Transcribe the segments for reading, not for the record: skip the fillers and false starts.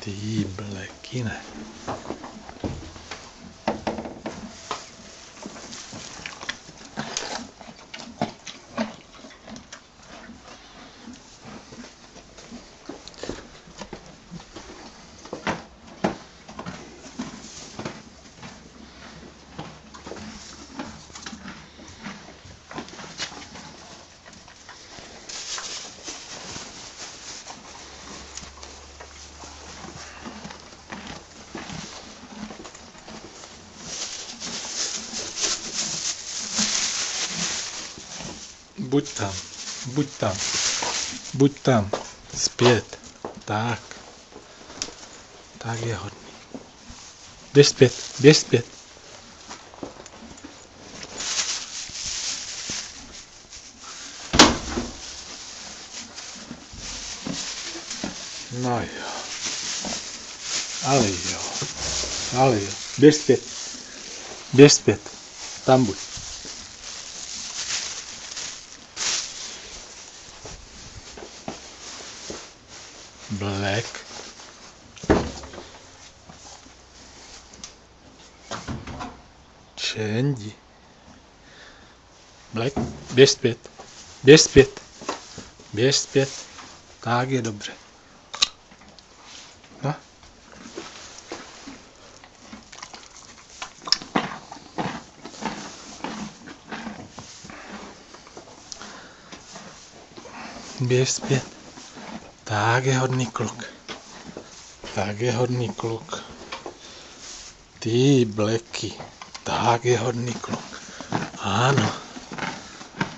Ty bleky, ne. Buď tam, buď tam, buď tam, zpět, tak je hodný. Běž zpět, běž zpět. No jo, ale jo, běž zpět, tam buď. Black. Change. Black. Běž zpět. Běž zpět. Běž zpět. Tak je dobře. No. Běž zpět. Tak je hodný kluk. Tak je hodný kluk. Ty bleky. Tak je hodný kluk. Ano.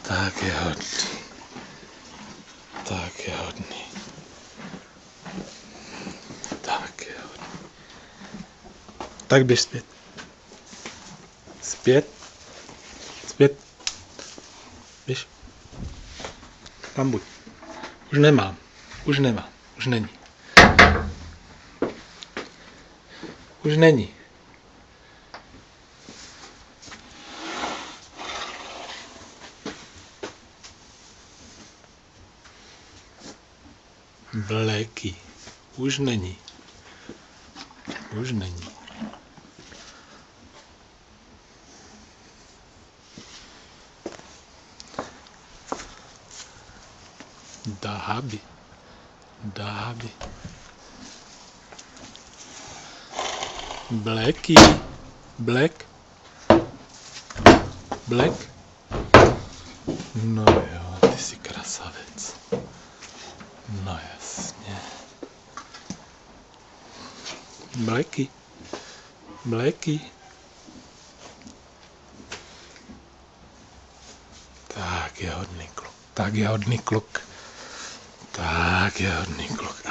Tak je hodný. Tak je hodný. Tak je hodný. Tak běž zpět. Zpět. Zpět. Běž. Tam buď. Už nemám. Už není. Už není. Bleky. Už není. Už není. Dahabi. Dahabi. Bleky. Black. Black. No jo, ty jsi krasavec. No jasně. Bleky. Bleky. Tak je hodný kluk. Tak je hodný kluk. Tak je hodný kluk.